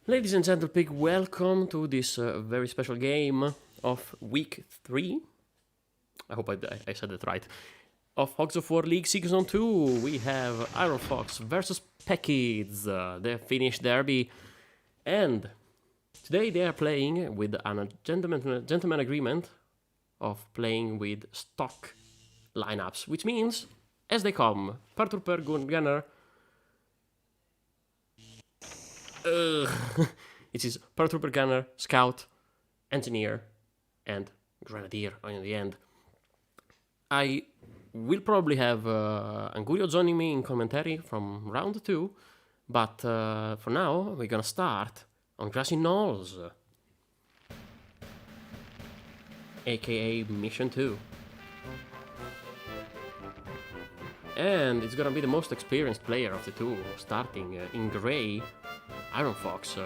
Ladies and gentlemen, welcome to this very special game of week 3. I hope I said it right. Of Hogs of War League Season 2. We have Iron Fox versus pekkiz, the Finnish derby. And today they are playing with a gentleman agreement of playing with stock lineups, which means, as they come, Paratrooper, Gunner. It is Paratrooper, Gunner, Scout, Engineer, and Grenadier in the end. I will probably have Angurio joining me in commentary from round 2, but for now we're gonna start on Grassy Knolls, aka Mission 2. And it's gonna be the most experienced player of the two, starting in grey, Iron Fox.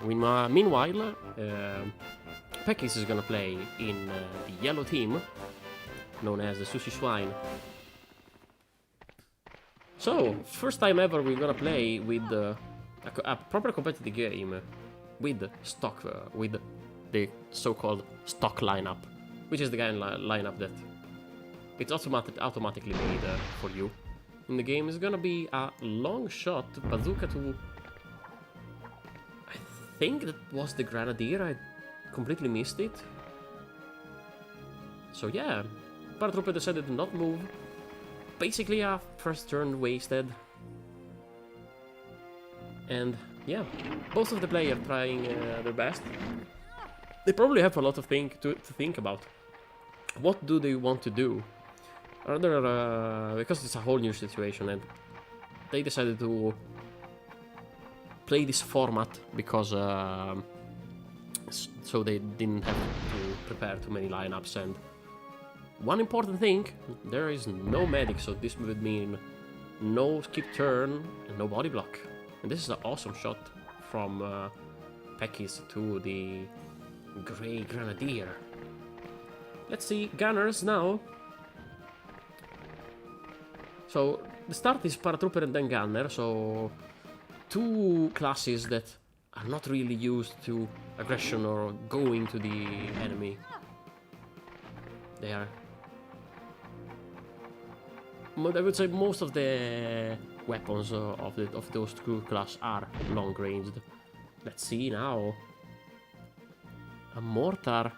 Meanwhile, pekkiz is gonna play in the yellow team, known as the Sushi Swine. So, first time ever we're gonna play with a proper competitive game with stock, with the so-called stock lineup, which is the kind of lineup that it's automatically made for you. In the game is gonna be a long shot bazooka to... I think that was the Grenadier, I completely missed it. So yeah, Paratrooper decided to not move. Basically a first turn wasted. And yeah, both of the players trying their best. They probably have a lot of to think about. What do they want to do? Because it's a whole new situation, and they decided to play this format because so they didn't have to prepare too many lineups. And one important thing, there is no medic, so this would mean no skip turn and no body block. And this is an awesome shot from pekkiz to the Grey Grenadier. Let's see, Gunners now. So, the start is Paratrooper and then Gunner, so two classes that are not really used to aggression or going to the enemy. They are... I would say most of the weapons of those two classes are long-ranged. Let's see now. A mortar.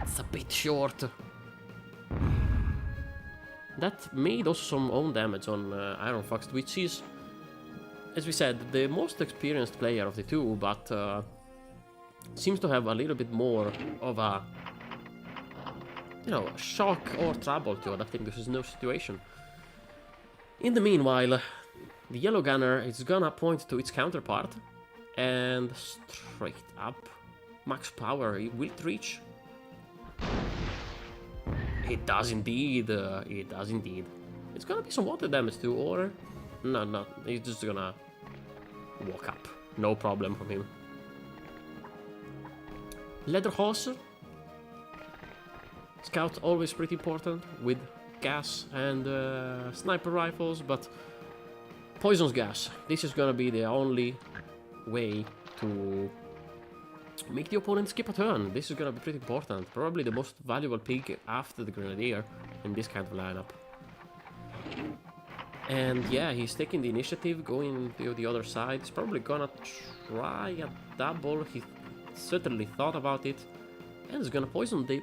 It's a bit short. That made also some own damage on Iron Fox, which is, as we said, the most experienced player of the two, but seems to have a little bit more of a, shock or trouble to adapting to this new situation. In the meanwhile, the yellow gunner is gonna point to its counterpart, and straight up, max power, will it reach? It does indeed, it does indeed. It's gonna be some water damage too, or... No, he's just gonna walk up. No problem from him. Leather horse. Scout always pretty important with gas and sniper rifles, but poisonous gas. This is gonna be the only way to make the opponent skip a turn. This is gonna be pretty important. Probably the most valuable pick after the Grenadier in this kind of lineup. And yeah, he's taking the initiative, going to the other side. He's probably gonna try a double. He certainly thought about it. And he's gonna poison the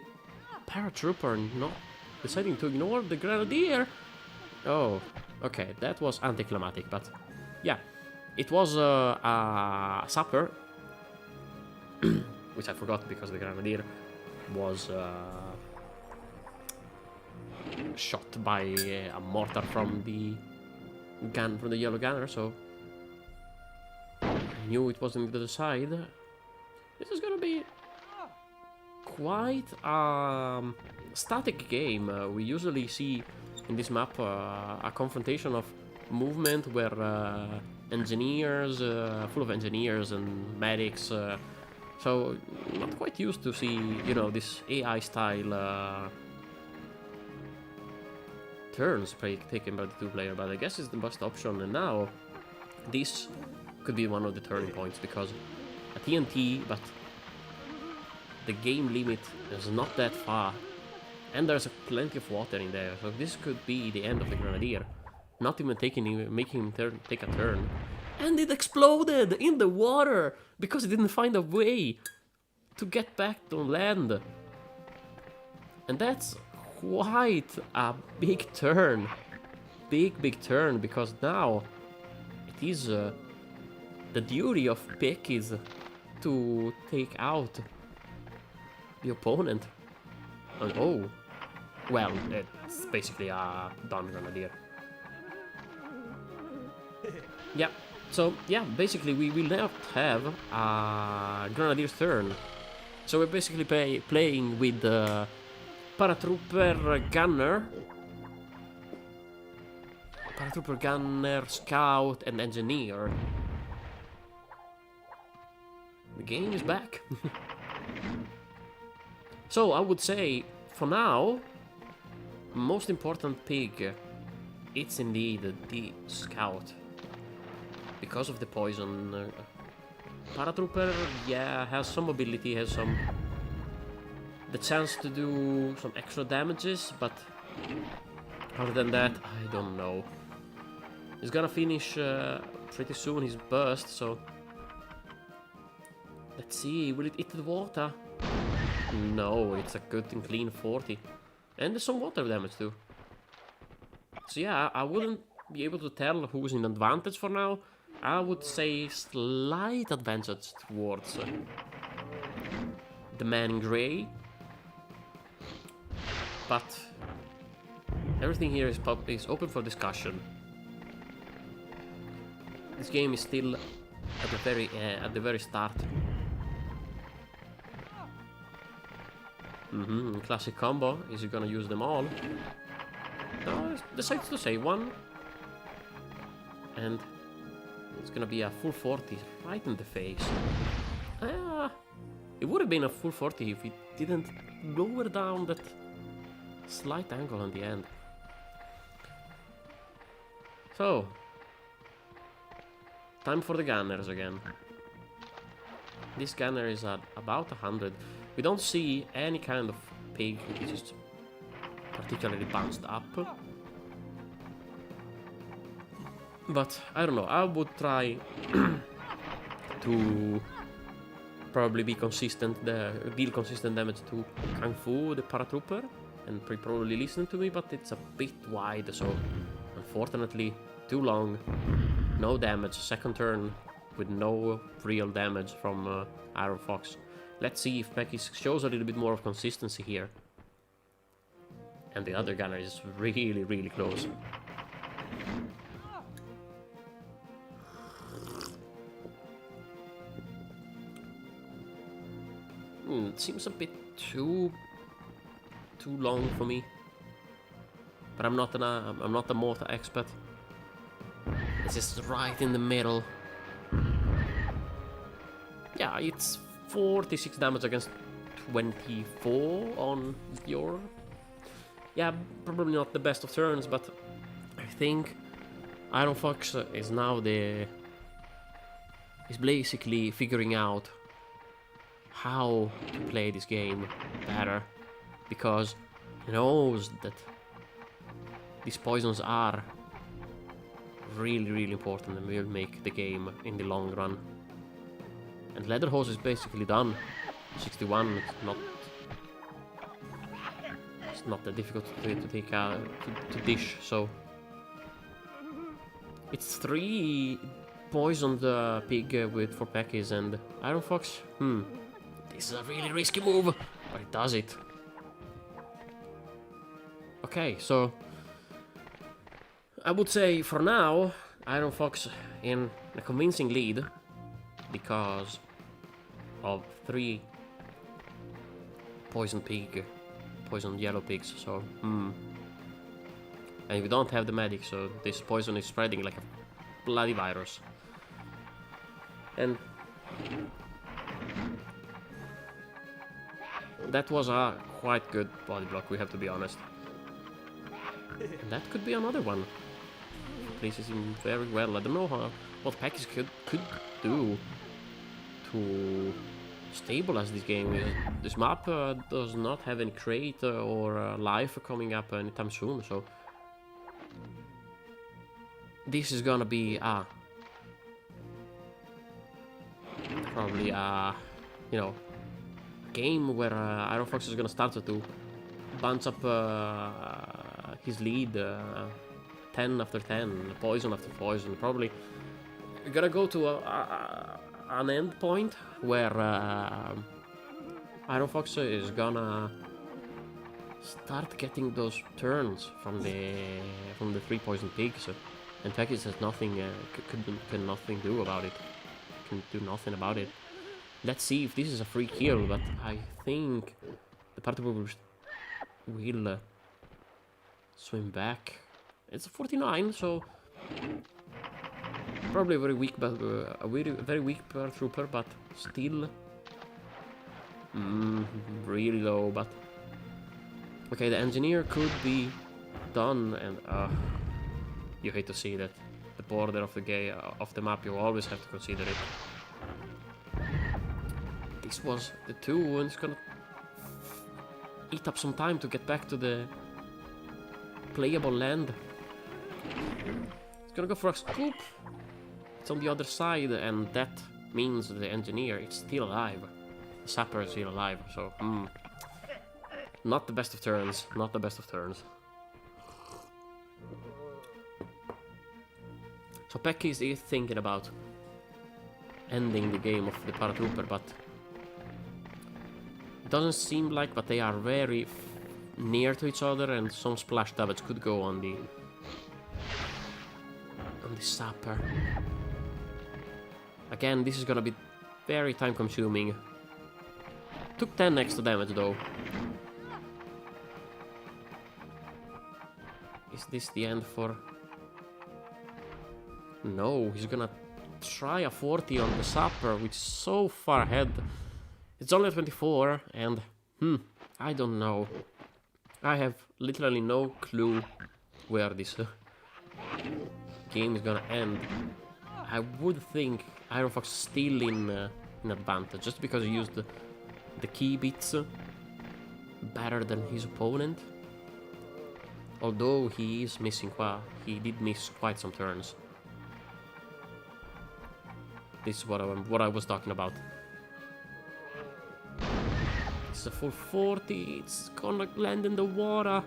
Paratrooper, not deciding to ignore the Grenadier. Oh, okay, that was anticlimactic, but yeah. It was a sapper, which I forgot because the Grenadier was shot by a mortar from the yellow gunner, so I knew it was on the other side. This is gonna be quite a static game. We usually see in this map a confrontation of movement where engineers, full of engineers and medics, so not quite used to see, this AI style turns taken by the two player, but I guess it's the best option. And now this could be one of the turning points, because a TNT, but the game limit is not that far. And there's plenty of water in there, so this could be the end of the Grenadier. Not even making him take a turn. And it exploded in the water because it didn't find a way to get back to land. And that's quite a big turn. Big turn, because now it is the duty of pekkiz to take out the opponent. And oh, well, it's basically a done Grenadier. Yeah, so yeah, basically we will not have a Grenadier's turn. So we're basically playing with the Paratrooper Gunner. Paratrooper Gunner, Scout, and Engineer. The game is back. So I would say, for now, most important pig, it's indeed the Scout. Because of the poison. Paratrooper, yeah, has some mobility, has some... the chance to do some extra damages, but other than that, I don't know. He's gonna finish pretty soon his burst, so... let's see, will it hit the water? No, it's a good and clean 40. And there's some water damage too. So yeah, I wouldn't be able to tell who's in advantage for now. I would say slight advantage towards the man in grey. But everything here is open for discussion. This game is still at the very start. Classic combo. Is he gonna use them all? No, decides to say one. And it's gonna be a full 40 right in the face. It would have been a full 40 if it didn't lower down that slight angle on the end. So, time for the gunners again. This gunner is at about 100. We don't see any kind of pig which is particularly bounced up. But, I don't know, I would try to probably be consistent, deal consistent damage to Kung Fu, the paratrooper, and probably listen to me, but it's a bit wide, so unfortunately, too long, no damage, second turn with no real damage from Iron Fox. Let's see if pekkiz shows a little bit more of consistency here. And the other gunner is really, really close. It seems a bit too long for me. But I'm not a mortar expert. This is right in the middle. Yeah, it's 46 damage against 24 on your... Yeah, probably not the best of turns, but I think Iron Fox is now is basically figuring out how to play this game better, because he knows that these poisons are really, really important and will make the game in the long run. And Leatherhose is basically done. 61, it's not that difficult to take to dish, so it's 3 poisoned pig for pekkiz, and Iron Fox, this is a really risky move, but it does it. Okay, so I would say for now Iron Fox in a convincing lead because of 3 poisoned yellow pigs, so and we don't have the medic, so this poison is spreading like a bloody virus. And that was a quite good body block, we have to be honest. And that could be another one. Places him very well. I don't know what pekkiz could do too stable as this game is. This map does not have any crate or life coming up anytime soon, so this is gonna be probably you know, game where Iron Fox is gonna start to bunch up his lead 10 after 10, poison after poison. Probably gonna go to an end point where Iron Fox is gonna start getting those turns from the 3 poison pigs, and pekkiz has nothing, can nothing do about it. Can do nothing about it. Let's see if this is a free kill, but I think the party will swim back. It's a 49, so probably a very weak, but a very weak paratrooper, but still really low. But okay, the engineer could be done, and you hate to see that. The border of the map, you always have to consider it. This was the 2, and it's gonna eat up some time to get back to the playable land. It's gonna go for a scoop. It's on the other side, and that means the engineer is still alive. The sapper is still alive, so not the best of turns. Not the best of turns. So pekkiz is thinking about ending the game of the paratrooper, but it doesn't seem like. But they are very near to each other, and some splash damage could go on the sapper. Again, this is gonna be very time consuming. Took 10 extra damage though. Is this the end for... No, he's gonna try a 40 on the sapper, which is so far ahead. It's only 24, and I don't know. I have literally no clue where this game is gonna end. I would think Iron Fox still in advantage, just because he used the key bits better than his opponent. Although he is missing he did miss quite some turns. This is what I was talking about. It's a full 40. It's gonna land in the water.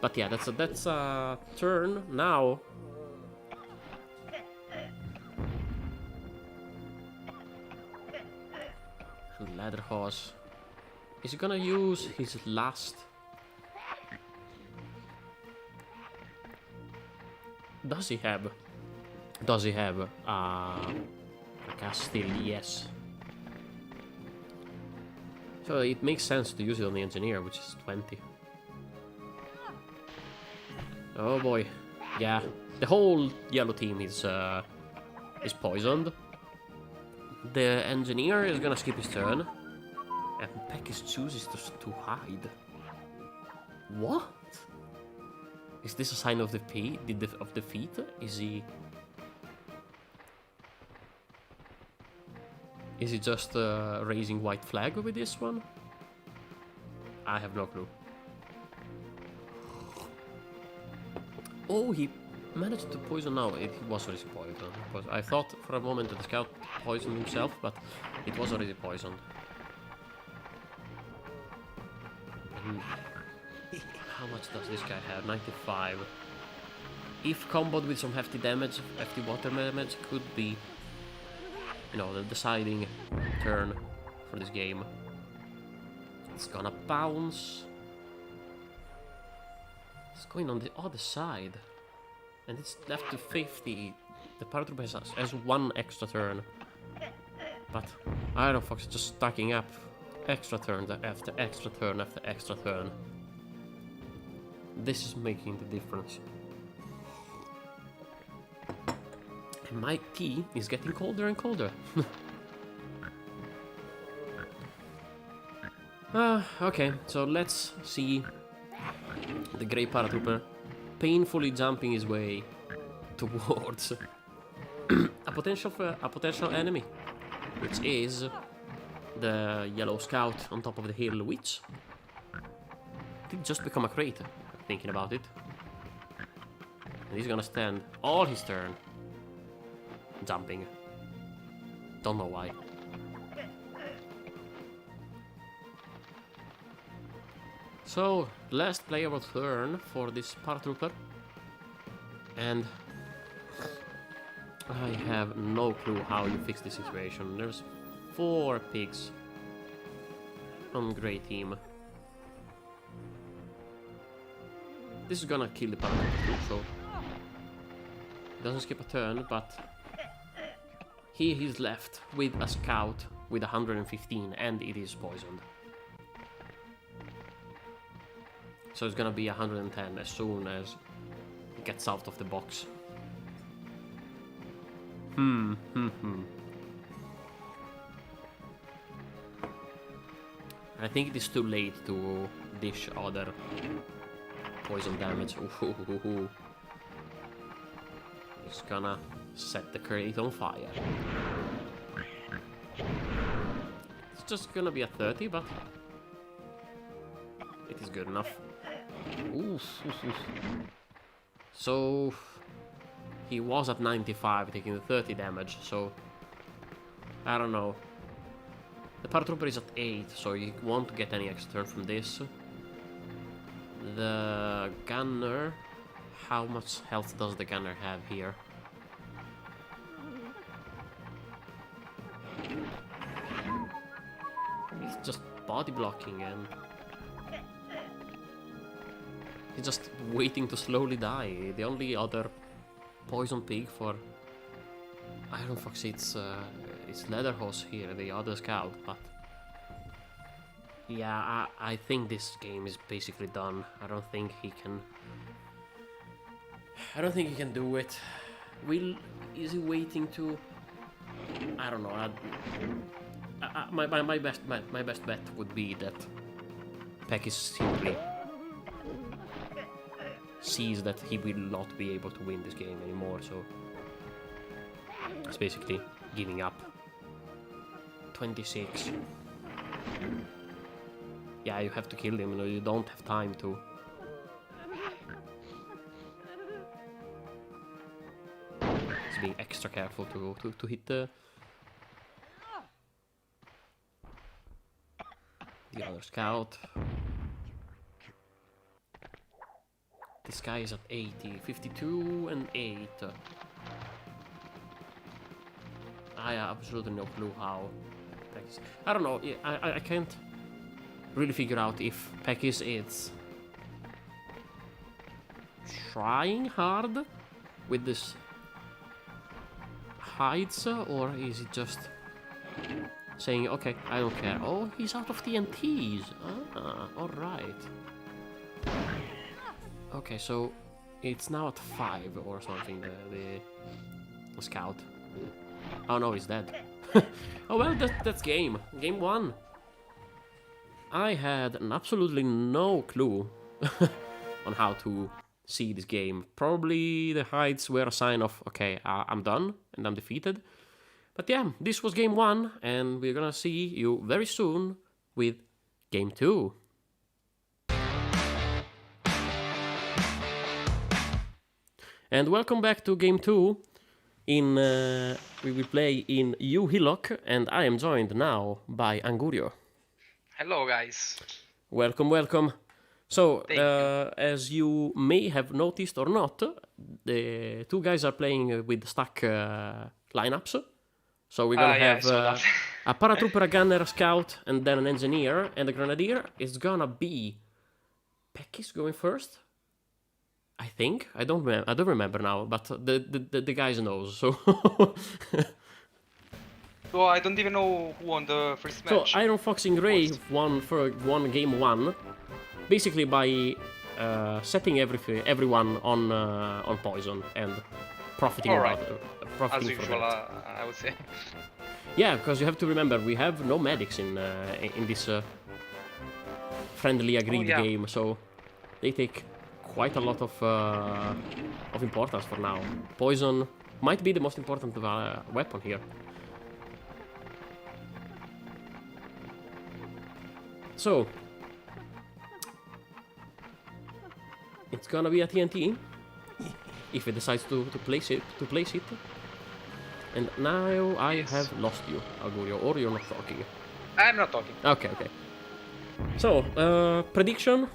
But yeah, that's a turn now. And Leather Horse is gonna use his last. Does he have a Castile? Yes. So it makes sense to use it on the engineer, which is 20. Oh boy. Yeah. The whole yellow team is poisoned. The engineer is gonna skip his turn. And pekkiz chooses to hide. What? Is this a sign of defeat? Is he just raising white flag with this one? I have no clue. Oh, he managed to poison now. It was already poisoned. I thought for a moment that the scout poisoned himself, but it was already poisoned. And how much does this guy have? 95. If comboed with some hefty damage, hefty water damage, could be, you know, the deciding turn for this game. It's gonna bounce. It's going on the other side. And it's left to 50. The paratrooper has one extra turn. But Iron Fox is just stacking up extra turn after extra turn after extra turn. This is making the difference. And my tea is getting colder and colder. Okay, so let's see the grey paratrooper painfully jumping his way towards a potential enemy. which is the yellow scout on top of the hill, which did just become a crate, thinking about it. And he's gonna stand all his turn jumping. Don't know why. So, last playable turn for this paratrooper. And I have no clue how you fix this situation. There's 4 pigs on grey team. This is gonna kill the paratrooper too, so it doesn't skip a turn, but he's left with a scout with 115 and it is poisoned. So it's gonna be 110 as soon as it gets out of the box. I think it is too late to dish other poison damage. Ooh. It's gonna set the crate on fire. It's just gonna be a 30, but it is good enough. Ooh. So he was at 95, taking the 30 damage, so I don't know. The paratrooper is at 8, so you won't get any extra turn from this. The gunner, how much health does the gunner have here? He's just body blocking and he's just waiting to slowly die. The only other poison pig for Iron Fox, it's Leatherhose here, the other scout, but yeah, I think this game is basically done. I don't think he can do it. Is he waiting to? I don't know. My best bet would be that Pekkiz simply sees that he will not be able to win this game anymore, so it's basically giving up. 26. Yeah, you have to kill him. You don't have time to. He's being extra careful to hit the other scout. This guy is at 80, 52 and 8. I have absolutely no clue how. I don't know. I can't really figure out if Pekkiz is trying hard with this hides, or is he just saying, okay, I don't care. Oh, he's out of TNTs. Ah, alright. Okay, so it's now at 5 or something, the scout. Oh no, he's dead. Oh well, that's game 1. I had absolutely no clue on how to see this game. Probably the hides were a sign of, okay, I'm done and I'm defeated. But yeah, this was game 1, and we're gonna see you very soon with game 2. And welcome back to game 2. We will play in U Hillock, and I am joined now by Angurio. Hello, guys. Welcome. So, as you may have noticed or not, the 2 guys are playing with stack lineups. So we're gonna have a paratrooper, a gunner, a scout, and then an engineer, and a grenadier. It's gonna be Pekkiz going first. I think I don't remember now, but the guys knows. So. Well, I don't even know who won the first match. So Iron Fox in Grey won game 1, basically by setting everyone on poison and profiting As from usual, that. I would say. Yeah, because you have to remember we have no medics in this friendly agreed game, so they take quite a lot of importance for now. Poison might be the most important weapon here. So it's gonna be a TNT if it decides to place it. And now I Yes. have lost you, Augurio, or you're not talking. I'm not talking. Okay. So prediction: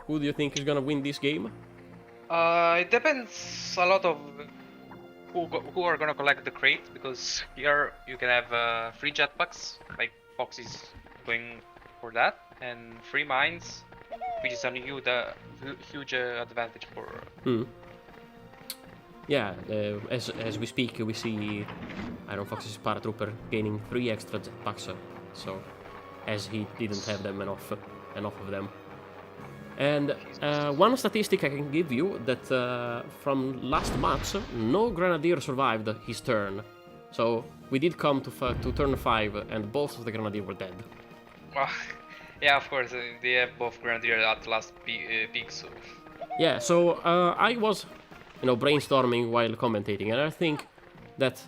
who do you think is gonna win this game? It depends a lot of who are gonna collect the crate, because here you can have free jetpacks, like Fox is going for that, and free mines, which is a huge advantage for. Yeah, as we speak, we see Iron Fox's paratrooper gaining 3 extra jetpacks. So, as he didn't have them enough of them. And one statistic I can give you that from last match, no Grenadier survived his turn. So we did come to turn 5, and both of the Grenadier were dead. Well, yeah, of course, they have both Grenadier at last peak, so. Yeah, so I was, brainstorming while commentating, and I think that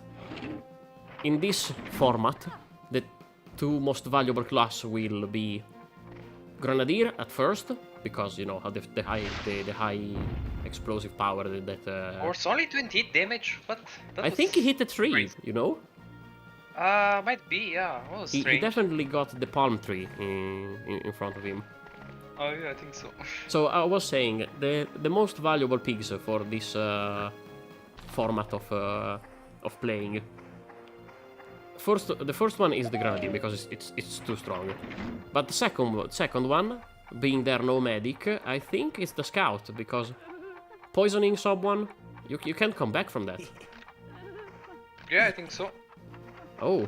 in this format, the 2 most valuable class will be Grenadier at first, because how the high explosive power that. Or it's only 28 damage, but I think he hit the tree. crazy. Might be, yeah. Oh, He strange. definitely got the palm tree in front of him. Oh yeah, I think so. So I was saying the most valuable pigs for this format of playing. The first one is the Grenadier because it's too strong. But the second one, being there no medic, I think it's the Scout, because poisoning someone, you can't come back from that. Yeah, I think so. Oh.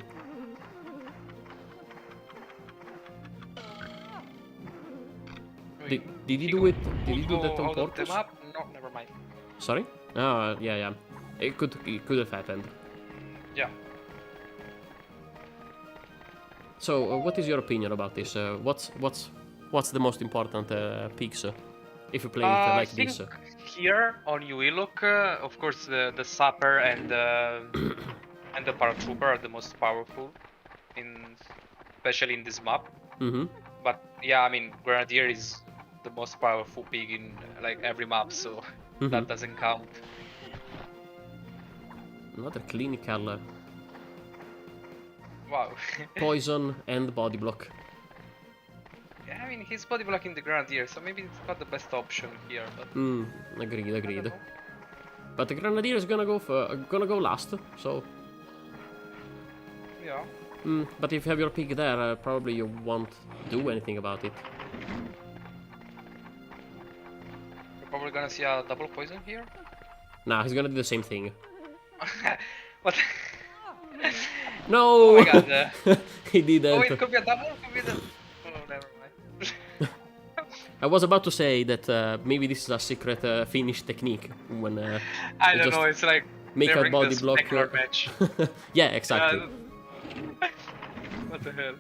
Did you do it? Did you do that on out of the purpose? map? No, never mind. Sorry? Oh, yeah. It could have happened. Yeah. So, what is your opinion about this? What's the most important pigs if you play it I like think this? here on Uilok, of course, the Sapper and and the Paratrooper are the most powerful, especially in this map. Mm-hmm. But yeah, I mean, Grenadier is the most powerful pig in like every map, so that doesn't count. Another clinical Wow. poison and body block. Yeah, I mean, he's body blocking the Grenadier, so maybe it's not the best option here. But Agreed. But the Grenadier is gonna go last, so. yeah. But if you have your pig there, probably you won't do anything about it. We're probably gonna see a double poison here. Nah, he's gonna do the same thing. What? No! Oh my god. He didn't. Oh, it could be a double? Could be the... Oh, never mind. I was about to say that maybe this is a secret finish technique when I you don't just know, it's like make a during body the block. specular match. Yeah, exactly. What the hell?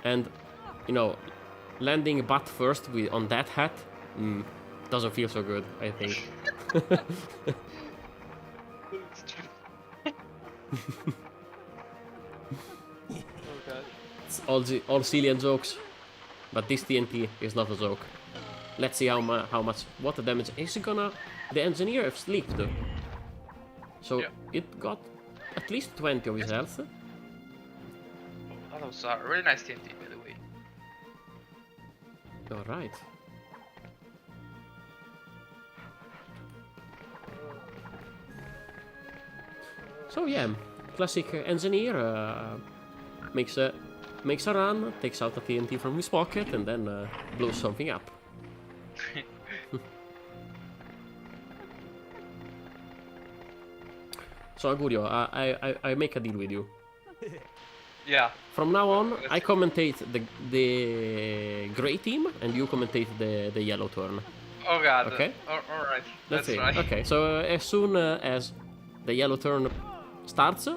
And landing butt first on that hat doesn't feel so good, I think. Oh god. It's all Cillian jokes, but this TNT is not a joke. Let's see how much, what the damage is it gonna. The engineer have slipped, so Yeah. it got at least 20 of his health. That was a really nice TNT, by the way. All right. So yeah, classic engineer makes a run, takes out a TNT from his pocket, and then blows something up. So Augurio, I make a deal with you. Yeah. From now on, I commentate the grey team, and you commentate the yellow turn. Oh god. Okay. Alright. Let's That's see. right. Okay, so as soon as the yellow turn starts,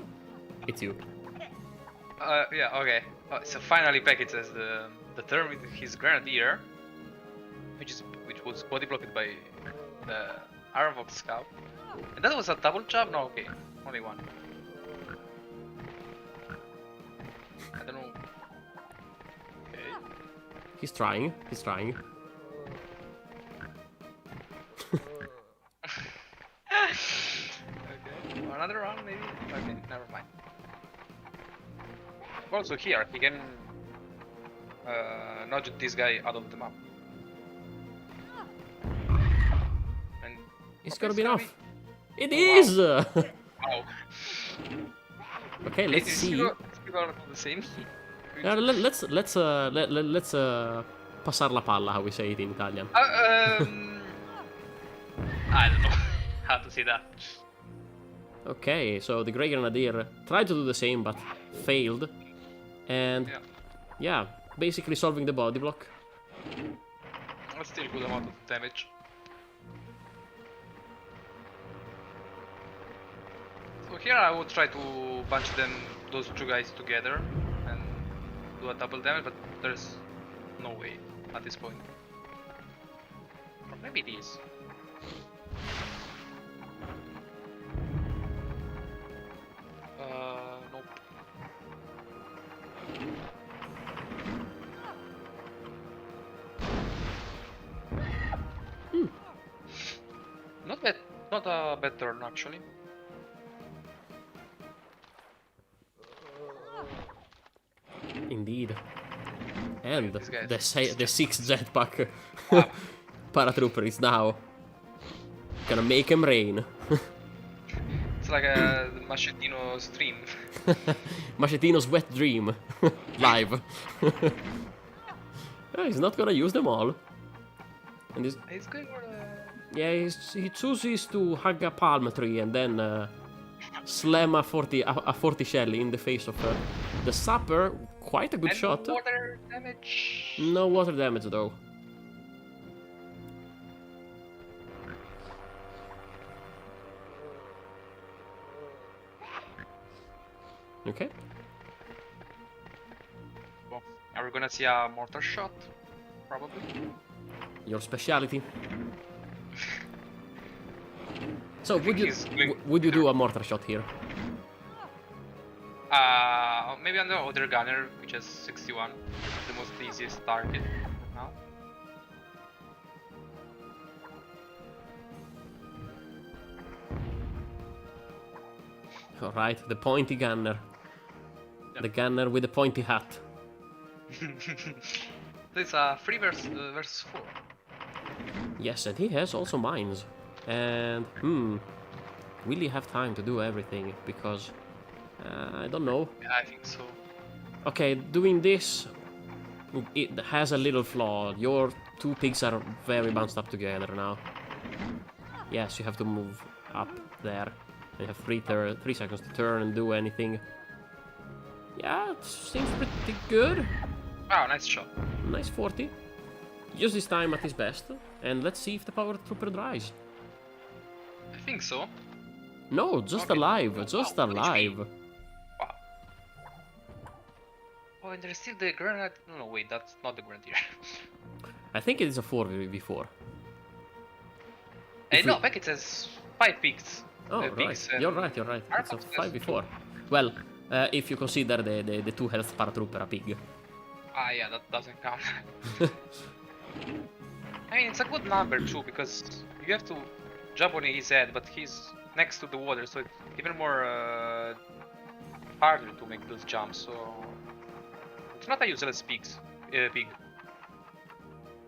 it's you. Yeah, okay. So finally Pekkiz has the turn with his Grenadier, which was body blocked by the Iron Fox Scout. And that was a double jab? No, okay. Only one. I don't know. He's trying. He's trying. Okay. Another round, maybe? Okay, never mind. Also here, he can nudge this guy out of the map. And It's gonna be enough. It is! Wow. Okay, let's see. People are the same. Let's passar la palla, how we say it in Italian. I don't know how to say that. Okay, so the Grey Grenadier tried to do the same, but failed. And yeah, basically solving the body block. That's still a good amount of damage. So here I would try to bunch those two guys together and do a double damage, but there's no way at this point. Or maybe it is. Nope. Not bad. Not a bad turn actually. Indeed. And This guy the 6th jetpack Wow. paratrooper is now gonna make him rain. It's like a Machetino stream. Machetino's wet dream. Live. He's not gonna use them all. And He's going for the... yeah, he chooses to hug a palm tree and then slam a 40 shell in the face of the sapper. Quite a good and shot. Water damage. No water damage though. Okay. Well, are we gonna see a mortar shot? Probably. Your speciality. So would you do a mortar shot here? Maybe on the other gunner, which has 61, the most easiest target now. Alright, the pointy gunner. Yep. The gunner with the pointy hat. This 3 versus 4. Yes, and he has also mines. And, will he have time to do everything? Because, I don't know. Yeah, I think so. Okay, doing this, it has a little flaw. Your 2 pigs are very bounced up together now. Yes, you have to move up there. You have 3 seconds to turn and do anything. Yeah, it seems pretty good. Wow, nice shot. Nice 40. Use this time at his best. And let's see if the power trooper dries. I think so. No, just Okay. alive. Just Wow, alive. Wow. Oh, and there's still the grenade. No, wait, that's not the grenadier. I think it is a 4v4. No, back it says 5 pigs. Oh, The right. pigs and You're right. It's a Arpax 5v4. Well, if you consider the 2 health paratrooper a pig. Ah, yeah, that doesn't count. I mean, it's a good number too, because you have to jump on his head, but he's next to the water, so it's even more harder to make those jumps. So it's not a useless pig.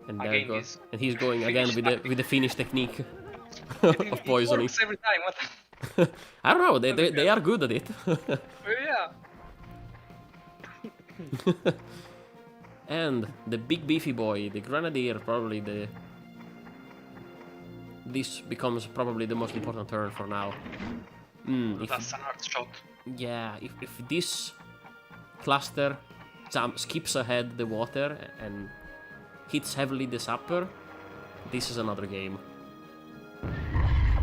And Again, and he's going again with the Finnish technique It of poisoning. works every time. What? I don't know. They are good at it. Yeah. And the big beefy boy, the grenadier, probably this becomes probably the most important turn for now. That's an art shot. Yeah, if this cluster skips ahead the water and hits heavily the sapper, this is another game.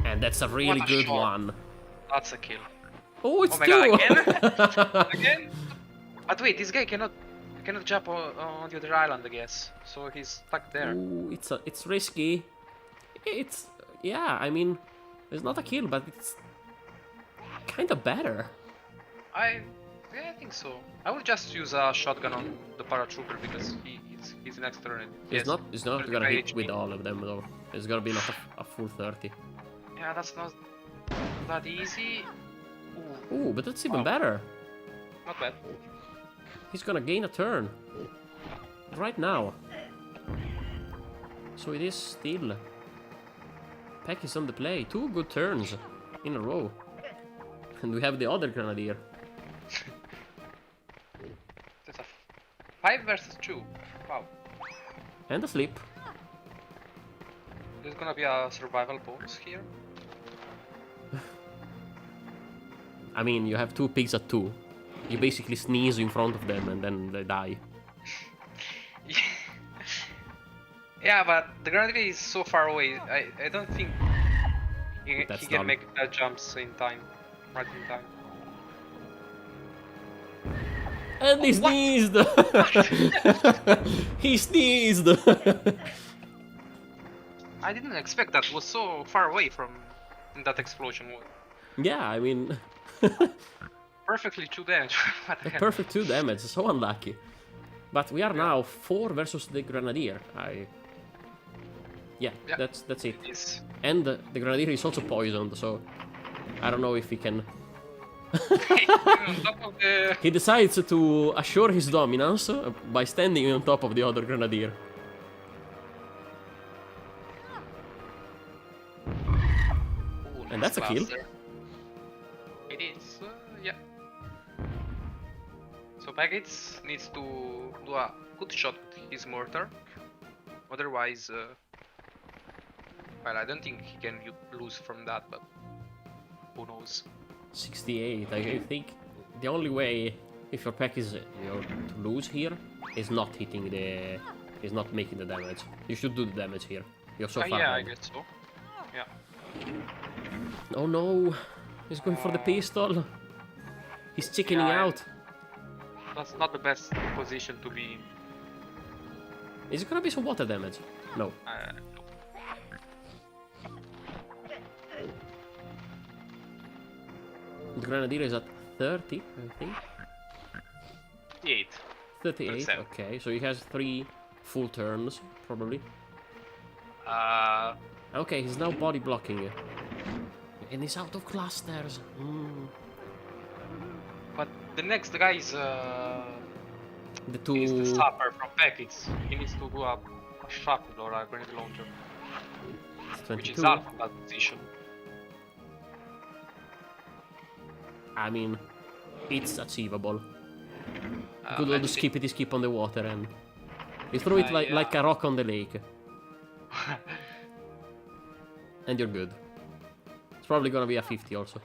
And that's a really What a good shot. one. That's a kill. Oh, it's Oh my 2! god, again? Again? But wait, this guy cannot jump on the other island, I guess. So he's stuck there. Ooh, it's risky. It's yeah. I mean, it's not a kill, but it's kind of better. Yeah, I think so. I would just use a shotgun on the paratrooper because he's his next turn. It's not gonna 35 hit HP. with all of them though. It's gonna be not a full 30. Yeah, that's not that easy. Ooh, Ooh, but that's even Wow. better. not bad. He's gonna gain a turn. Right now. So it is still. Peck is on the play. 2 good turns in a row. And we have the other Grenadier. It's a 5 versus 2. Wow. And a slip. There's gonna be a survival bonus here. I mean, you have 2 pigs at 2. You basically sneeze in front of them and then they die. Yeah, but the Grenadier is so far away. I don't think he That's can done. make that jumps in time. Right in time. And he What? sneezed! He sneezed! I didn't expect that. Was so far away from that explosion. Yeah, I mean, Perfectly 2 damage. What the a hell? perfect 2 damage, so unlucky. But we are now 4 versus the Grenadier. Yeah, Yeah. that's it. It is. And the Grenadier is also poisoned, so I don't know if he can... On top of the... He decides to assure his dominance by standing on top of the other Grenadier. Ooh, And that's a kill. blaster. It is, yeah. So Pekkiz needs to do a good shot with his mortar. Otherwise, well, I don't think he can lose from that, but who knows? 68, I think the only way, if your pack is to lose here, is not hitting the... is not making the damage. You should do the damage here. You're so far Yeah, I ahead. guess so. Yeah. Oh no, he's going for the pistol. He's chickening Yeah, out. That's not the best position to be in. Is it gonna be some water damage? No. The Grenadier is at 30, I think. 8. 38, 37. okay, so he has 3 full turns, probably. Uh, Okay, he's now body blocking. And he's out of clusters. but the next guy is The the 2... stopper from Pekkiz. He needs to do a shotgun or a grenade launcher, which is 22. out from that position. I mean, it's achievable. Good I old think- skippity skip on the water and... You throw it yeah. like a rock on the lake. And you're good. It's probably gonna be a 50 also.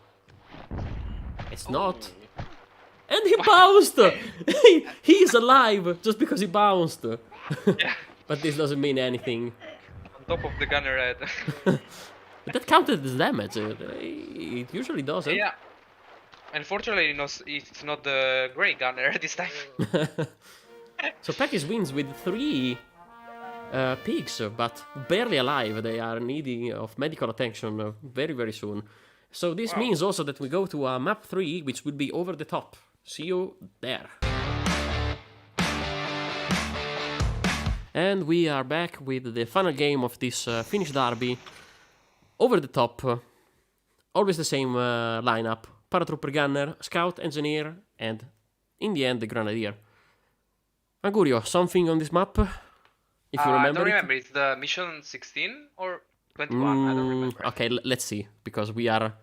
It's not. And he bounced! He's alive just because he bounced. Yeah, But this doesn't mean anything. on top of the gunner head. But that counted as damage. It usually doesn't. Yeah. Unfortunately, it's not the grey gunner this time. So Pekkiz wins with 3 pigs, but barely alive. They are needing of medical attention very, very soon. So this Wow. means also that we go to map 3, which will be over the top. See you there. And we are back with the final game of this Finnish derby. Over the top. Always the same lineup. Paratrooper Gunner, Scout, Engineer, and in the end the Grenadier. Angurio, something on this map? If you I remember don't it? remember. It's the mission 16 or 21. I don't remember. Okay, let's see, because we are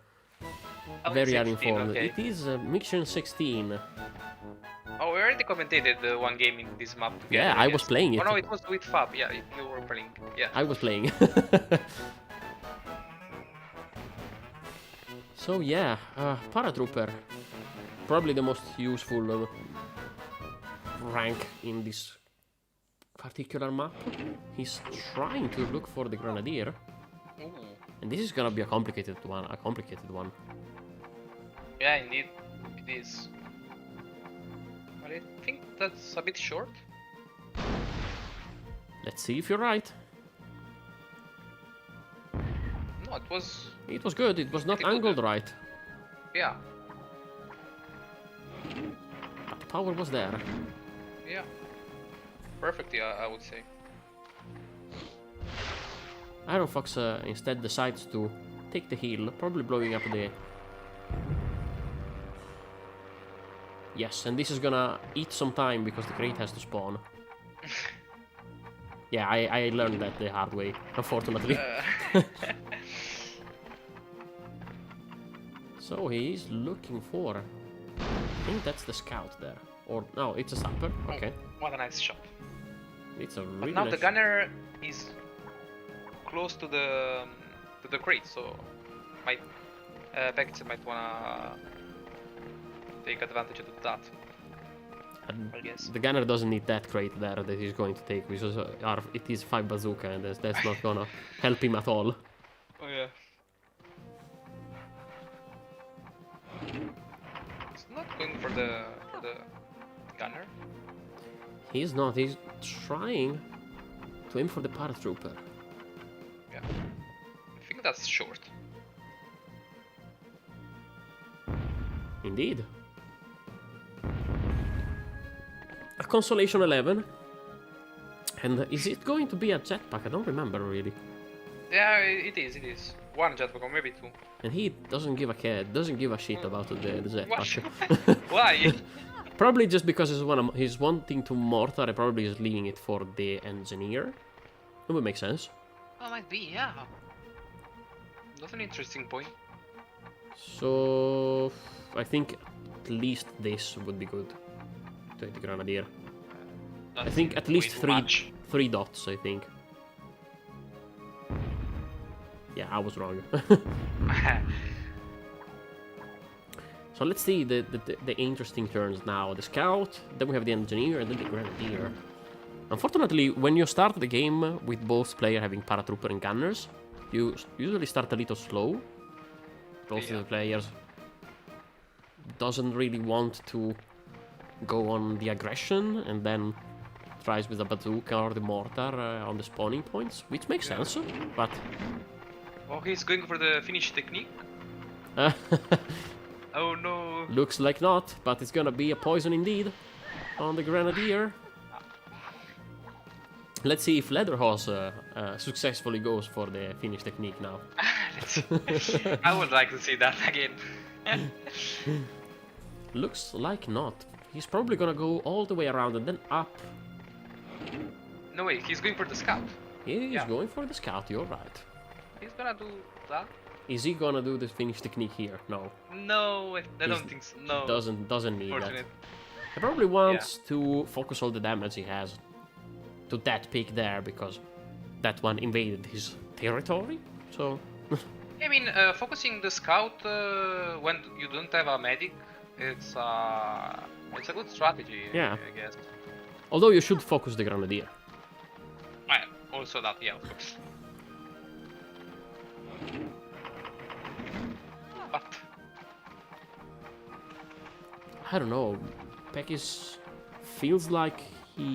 Oh, very 16, uninformed. okay. It is mission 16. Oh, we already commentated one game in this map together. Yeah, I was playing it. Oh no, it was with Fab. Yeah, you were playing. Yeah. I was playing. So yeah, Paratrooper. Probably the most useful rank in this particular map. He's trying to look for the Grenadier. Ooh. And this is gonna be a complicated one. Yeah, indeed, it is. But I think that's a bit short. Let's see if you're right. No, it was. It was good. It was not Pretty good. angled right. Yeah, But the power was there. yeah. perfectly, I would say. Iron Fox instead decides to take the heal, probably blowing up the... Yes, and this is gonna eat some time because the crate has to spawn. Yeah, I learned that the hard way, unfortunately. So he's looking for... I think that's the scout there. Or, no, it's a sapper. Okay. Oh, what a nice shot. It's a But really now nice... the gunner is close to the crate, so might pekkiz might wanna take advantage of that. And I guess. the gunner doesn't need that crate there that he's going to take, because it is 5 bazooka, and that's not gonna help him at all. Oh yeah. He's not going for the gunner. He's not. He's trying to aim for the paratrooper. Yeah. I think that's short. Indeed. A consolation 11. And is it going to be a jetpack? I don't remember really. Yeah, it is. One jetpack or maybe two. And he doesn't give a care, doesn't give a shit about the jetpack. Why? Probably just because he's wanting to mortar, and probably is leaving it for the engineer. That would make sense. Oh, might be, yeah. That's an interesting point. So I think at least this would be good. Take the grenadier. I think at least three dots, I think. Yeah, I was wrong. So let's see the interesting turns now. The scout, then we have the engineer, and then the grenadier. Unfortunately, when you start the game with both players having paratrooper and gunners, you usually start a little slow. Both of the players doesn't really want to go on the aggression, and then tries with the bazooka or the mortar on the spawning points, which makes sense, but... Oh, he's going for the finish technique? Oh no. Looks like not, but it's gonna be a poison indeed on the grenadier. Let's see if Leatherhorse successfully goes for the finish technique now. I would like to see that again. Looks like not. He's probably gonna go all the way around and then up. No way, he's going for the scout. He's going for the scout, you're right. He's gonna do that. Is he gonna do the finish technique here? No. No, I don't think so. No. Doesn't need that. He probably wants to focus all the damage he has to that peak there, because that one invaded his territory. So I mean, focusing the scout when you don't have a medic, it's a good strategy. Yeah. I guess. Although you should focus the grenadier. Well, also that, yeah, of course. But I don't know. Pekkiz feels like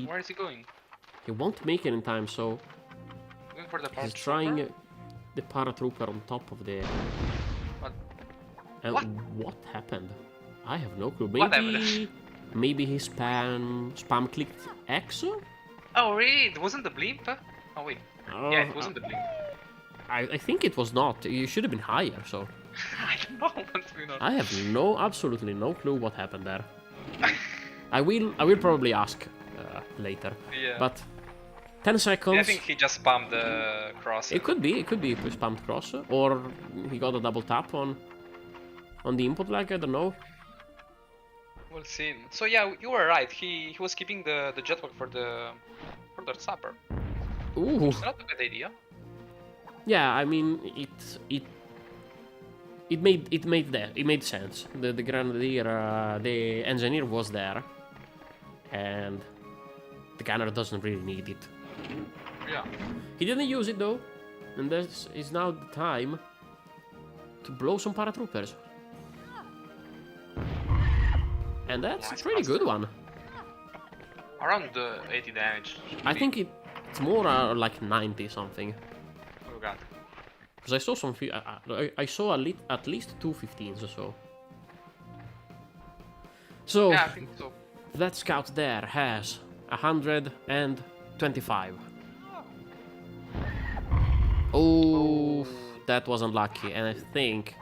where is he going? he won't make it in time, so Going for the he's trying the paratrooper on top of the... What? And what happened? I have no clue. Whatever. Maybe he spam clicked X? Oh really? It wasn't the blimp? Oh wait. Yeah, it wasn't the blimp. I think it was not. You should have been higher, so... I don't know what's going on. I have absolutely no clue what happened there. I will probably ask later. Yeah. But 10 seconds. Yeah, I think he just spammed the cross. It could be he spammed cross, or he got a double tap on the input lag. I don't know. We'll see. So yeah, you were right. He was keeping the jetpack for the sapper. Ooh. It's not a bad idea. Yeah, I mean it made sense. The grenadier, the engineer was there, and the gunner doesn't really need it. Yeah. He didn't use it though, and this is now the time to blow some paratroopers. And that's a pretty good one. Around 80 damage. I think it's more like 90 something. Oh god. Because I saw some, I saw at least 2 15s or so. So Yeah, I think so. that scout there has 125. Oh, that was unlucky, and I think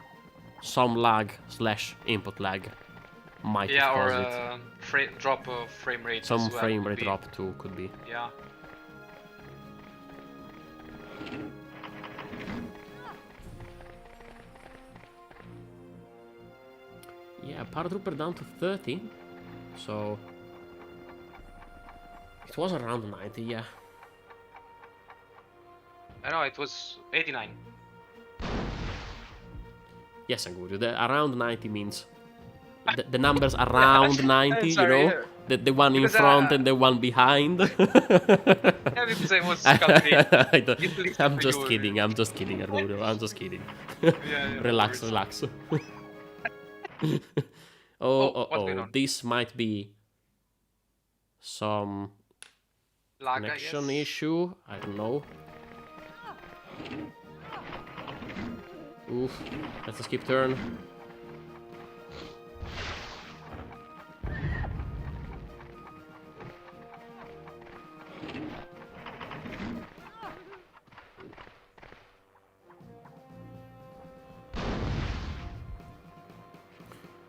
some lag / input lag might have or caused it. drop of frame rate Some as well. frame rate drop too could be. Yeah. Yeah, paratrooper down to 30. So it was around 90, yeah. I know, it was 89. Yes, Angurio. Around 90 means the numbers around 90, you sorry, know? The one in because, front and the one behind. Yeah, because I was calculating. I'm just kidding, Arturo. I'm just kidding. Yeah, Relax, no relax. what's going on? This might be some Lag, connection I guess. issue. I don't know. Oof, that's a skip turn.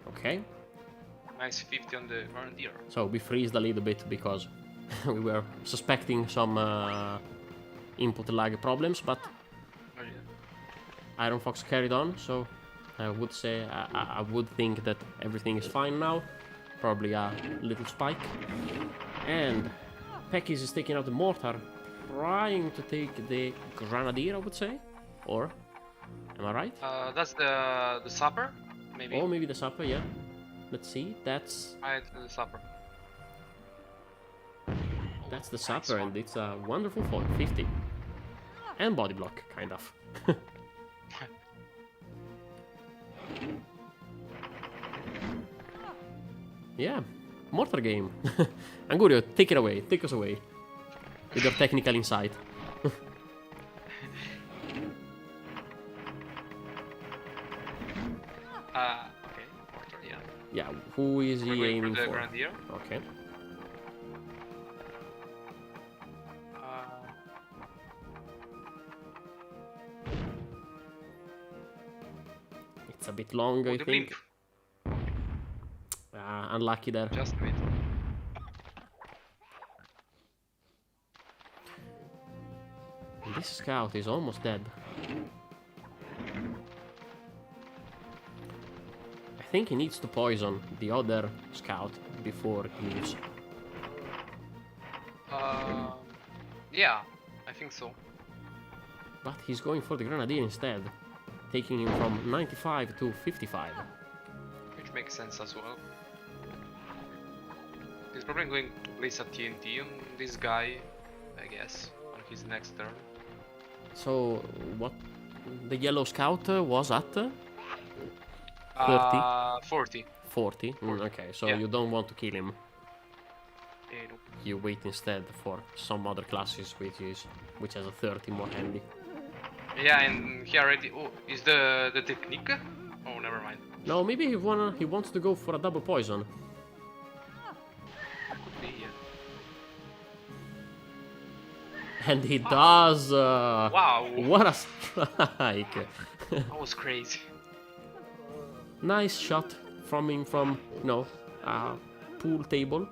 Okay. Nice 50 on the Grenadier. So we freezed a little bit because we were suspecting some input lag problems, but Oh, yeah. Iron Fox carried on, so I would say I would think that everything is fine now. Probably a little spike. And Pekkiz is taking out the mortar, trying to take the Grenadier, I would say. Or am I right? That's the supper, maybe. Or maybe the supper, yeah. Let's see. That's Right, the supper. the Nice supper, one. and it's a wonderful 50. And body block, kind of. Yeah, mortar game. Angurio, take it away. Take us away. With your technical insight. Okay, mortar, yeah. Yeah, who is We're he going aiming for the for? Grenadier. Okay. It's a bit long, I The think. blimp. Unlucky there. Just a bit. This scout is almost dead. I think he needs to poison the other scout before he leaves. Yeah, I think so. But he's going for the Grenadier instead, taking him from 95 to 55. Which makes sense as well. He's probably going to place a TNT on this guy, I guess, on his next turn. So, what the yellow scout was at? 30? 40. 40? Okay, so Yeah. you don't want to kill him. No. You wait instead for some other classes which has a 30 more handy. Yeah, and he already. Oh, is the technique? Oh, never mind. No, maybe he wants to go for a double poison. Yeah. And he does! Wow. What a strike! That was crazy. Nice shot from him from, a pool table.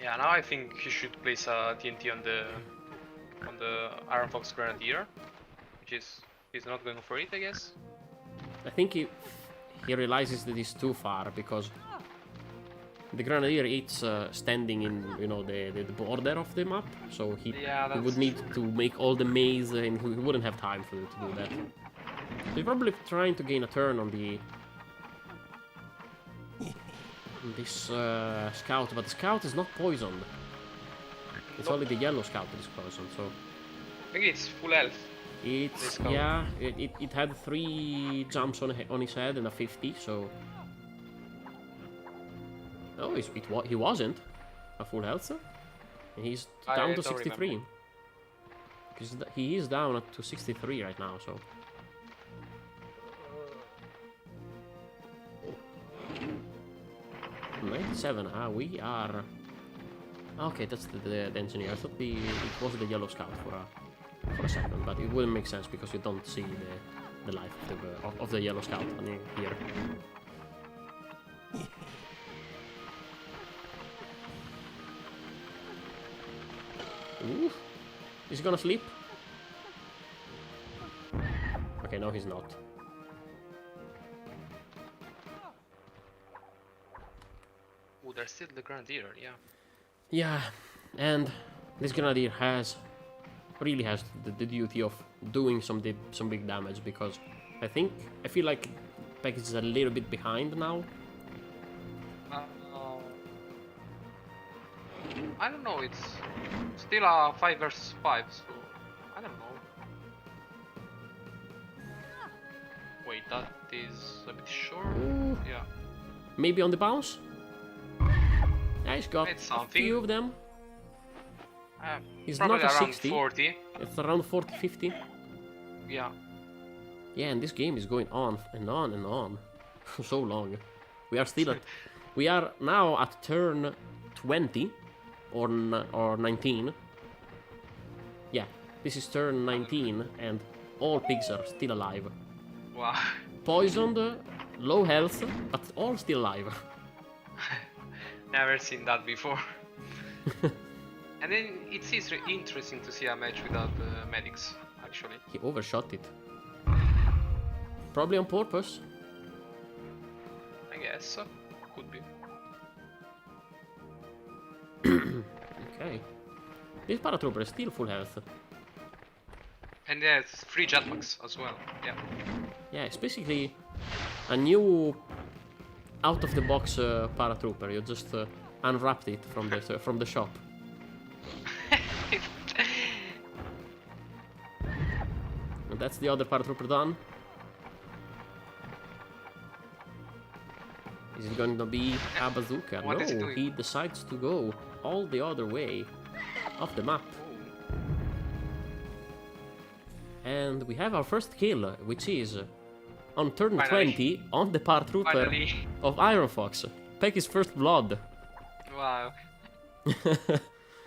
Yeah, now I think he should place a TNT on the Iron Fox Grenadier, which is he's not going for it, I guess. I think he realizes that he's too far because the Grenadier is standing in the border of the map, so he would need to make all the maze, and he wouldn't have time to do that. So he's probably trying to gain a turn on this scout, but the scout is not poisoned. It's only the yellow scout that is poisoned, so I think it's full health. it's scout. yeah. It had 3 jumps on his head and a 50, so oh, he wasn't a full health, and he's down to don't 63. remember. Because he is down to 63 right now, so. 97. We are Okay, that's the engineer. I thought it was the yellow scout for a second, but it wouldn't make sense because you don't see the life of the yellow scout here. Ooh, is he gonna sleep? Okay, no, he's not. Oh, there's still the Grenadier, yeah. Yeah, and this grenadier really has the duty of doing some big damage, because I feel like pekkiz is a little bit behind now. I don't know, it's still a 5 versus 5, so I don't know. Wait, that is a bit short. Ooh. Yeah. Maybe on the bounce? Yeah, he's got a few of them. He's Probably not a around 60. 40. It's around 40, 50. Yeah. Yeah, and this game is going on and on and on. So long. We are now at turn 20 or 19. Yeah, this is turn 19 and all pigs are still alive. Wow. Poisoned, low health, but all still alive. Never seen that before. And then it's interesting to see a match without medics, actually. He overshot it. Probably on purpose. I guess so. Could be. Okay. This paratrooper is still full health. And yeah, it's 3 jetpacks as well. Yeah. Yeah, it's basically a new out-of-the-box paratrooper. You just unwrapped it from the shop. And that's the other paratrooper done. Is it going to be a bazooka? What is he No, doing? he decides to go all the other way off the map. And we have our first kill, which is on turn Finally. 20 on the paratrooper Finally. of Iron Fox. Pekkiz first blood. Wow.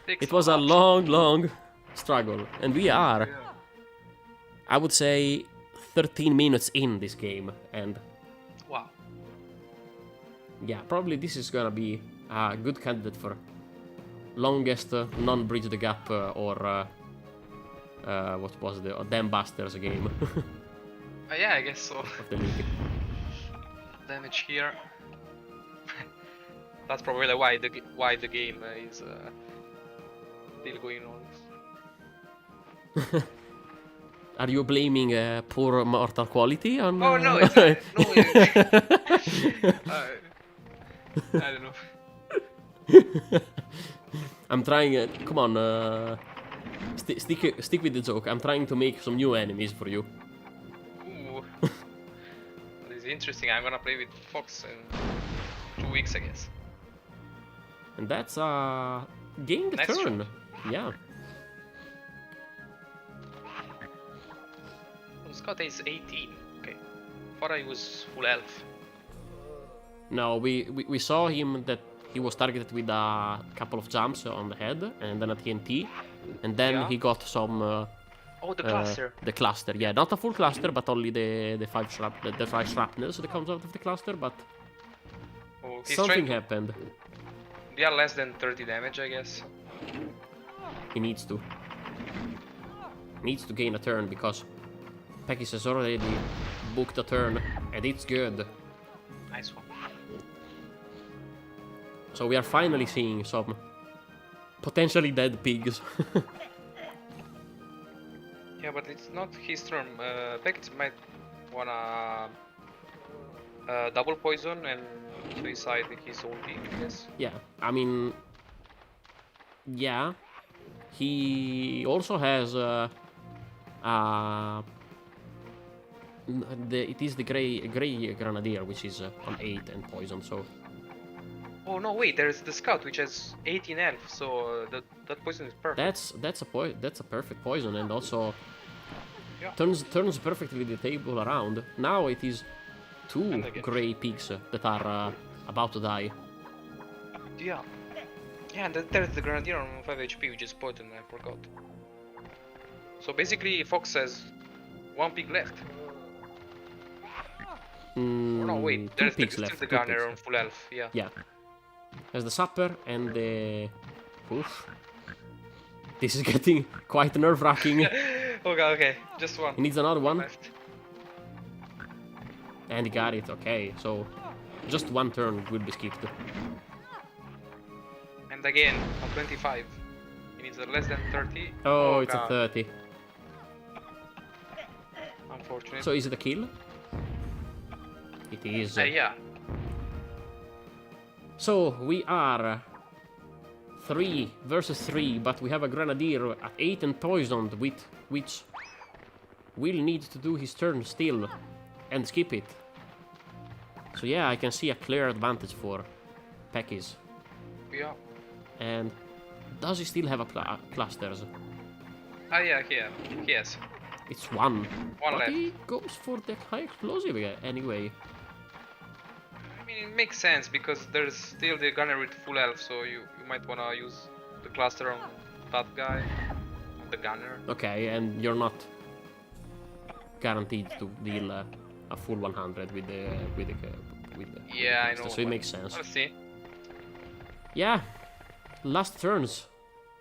It was a long struggle, and we are, I would say, 13 minutes in this game, and Wow. yeah, probably this is gonna be a good candidate for longest non-bridge the gap or what was the Dam Busters game Yeah, I guess so. of the league. Damage here. That's probably why the game is still going on. Are you blaming poor mortal quality on? Oh no, it's not, no. I don't know. I'm trying. Come on, stick with the joke. I'm trying to make some new enemies for you. Ooh. This is interesting. I'm gonna play with Fox in 2 weeks, I guess. And that's game the Nice turn. shot. Yeah. Scott is 18. Okay. Thought I was full health. No, we saw him that he was targeted with a couple of jumps on the head and then a TNT, and then Yeah. he got some. Oh, the cluster. The cluster, yeah, not a full cluster, but only the five shrapnels that comes out of the cluster. But Oh, he's something trying to happened. deal less than 30 damage, I guess. He needs to. Needs to gain a turn because pekkiz has already booked a turn, and it's good. Nice one. So we are finally seeing some potentially dead pigs. Yeah, but it's not his turn. Pekkiz might wanna double poison and suicide his ulti, I guess. Yeah, I mean, yeah. He also has it is the gray grenadier, which is on 8 and poison. So Oh no, wait, there's the scout which has 18 health, so that poison is perfect. that's a perfect poison, and also Yeah. turns perfectly the table around. Now it is 2 And again. gray pigs that are about to die. Yeah. Yeah, and then there's the Grenadier on 5 HP, which is poison, I forgot. So basically, Fox has 1 pig left. Oh no, wait, Two there's pigs still left. the Two Gunner pigs on left. full health, yeah. Yeah. There's the Sapper and the... Oof. This is getting quite nerve-wracking. Okay, just one. He needs another one. Left. And he got it, okay. So, just one turn will be skipped. And again, on 25. He needs a less than 30. Oh, it's God. a 30. Unfortunate. So is it a kill? It is. Yeah. So we are 3 versus 3, but we have a Grenadier at 8 and poisoned, with which will need to do his turn still and skip it. So yeah, I can see a clear advantage for Pekkiz. Yeah. And does he still have a clusters? Yeah, he has. It's one. One But left. he goes for the high explosive anyway. I mean, it makes sense because there's still the Gunner with full health, so you might wanna use the cluster on that guy, on the Gunner. Okay, and you're not guaranteed to deal a full 100 with the Yeah, I know. so it makes sense. Let's see. Yeah, last turns.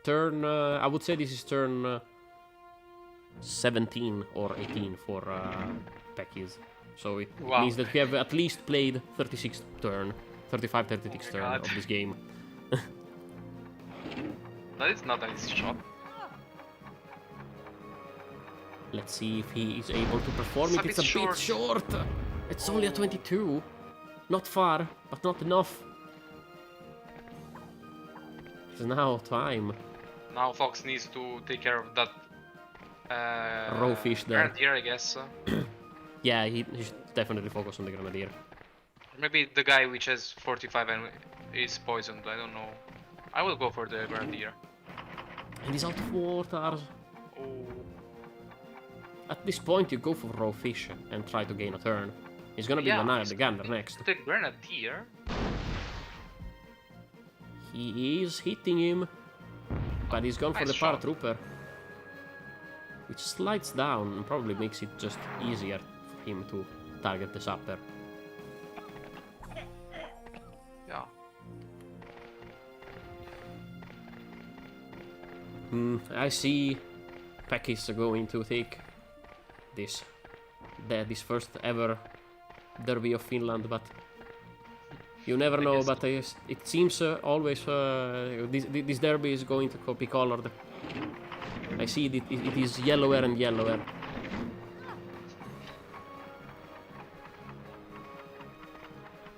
Turn, I would say this is turn 17 or 18 for Pekkiz. So it Wow. means that we have at least played 36 turn, 35, 36 Oh my turn God. of this game. That is not a nice shot. Let's see if he is able to perform it. It's a bit short. It's only a 22. Not far, but not enough. It's now time. Now Fox needs to take care of that Raw fish there. Grenadier, I guess. Yeah, he should definitely focus on the Grenadier. Maybe the guy which has 45 and is poisoned, I don't know. I will go for the Grenadier. And he's out of water. Oh. At this point, you go for raw fish and try to gain a turn. He's gonna be the Gunner next. The Grenadier? He is hitting him, but he's gone for the Nice shot. Paratrooper, which slides down and probably makes it just easier for him to target the Sapper. Yeah. I see Pekkiz going to take this first ever Derby of Finland, but you never know. guess. But it seems always this derby is going to be colored. I see it is yellower and yellower.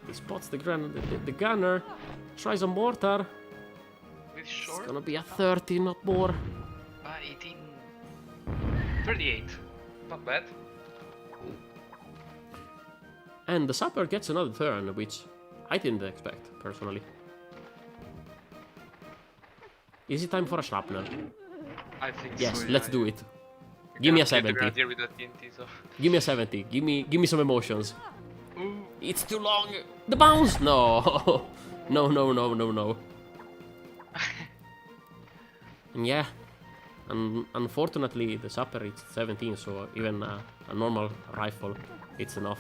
He spots the gunner, tries a mortar. With It's short? gonna be a 30, not more. 18. 38. Not bad. And the Sapper gets another turn, which I didn't expect, personally. Is it time for a shrapnel? I think Yes, so. let's do it. Give me a 70. Grenadier with the TNT, so. Give me a 70. Give me some emotions. Ooh. It's too long. The bounce! No. No. And yeah. Unfortunately, the Sapper reached 17, so even a normal rifle, it's enough.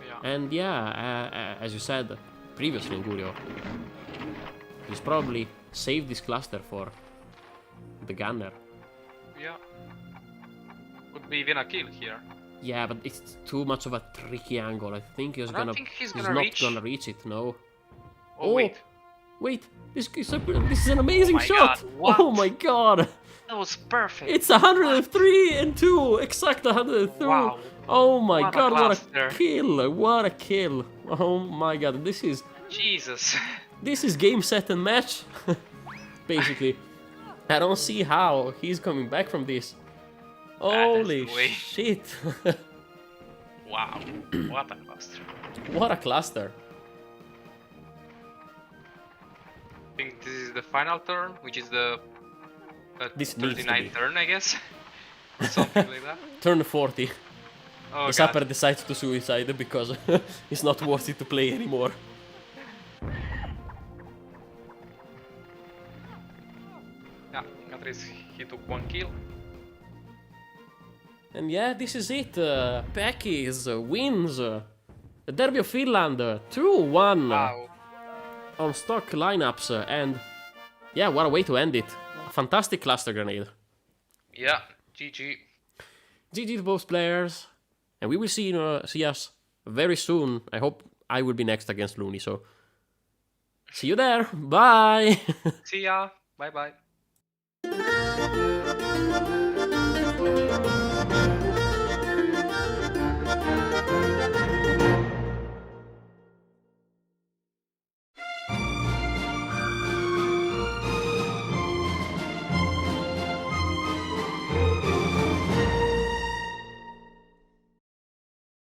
Yeah. And yeah, as you said previously, Gurio, he's probably saved this cluster for the gunner. Yeah. Could be even a kill here. Yeah, but it's too much of a tricky angle. I think he's I don't gonna. think he's He's gonna not reach. gonna reach it. No. Oh, wait. Wait! This is an amazing Oh my shot! God, what? Oh my god! That was perfect. It's 103 and 2! Exact 103! Wow. Oh my What a god, what a cluster. kill! What a kill! Oh my god, this is Jesus. game, set, and match! Basically. I don't see how he's coming back from this. Holy the way. shit! Wow. What a cluster. What a cluster! I think this is the final turn, which is the This needs to 39th be. turn, I guess. Something like that. Turn 40. Oh, The Sapper decides to suicide because it's not worth it to play anymore. At least he took 1 kill. And yeah, this is it. Pekkiz wins the Derby of Finland 2-1 Wow. on stock lineups. And yeah, what a way to end it. A fantastic cluster grenade. Yeah, GG. GG to both players. And we will see us very soon. I hope I will be next against Looney. So see you there. Bye. See ya. Bye bye.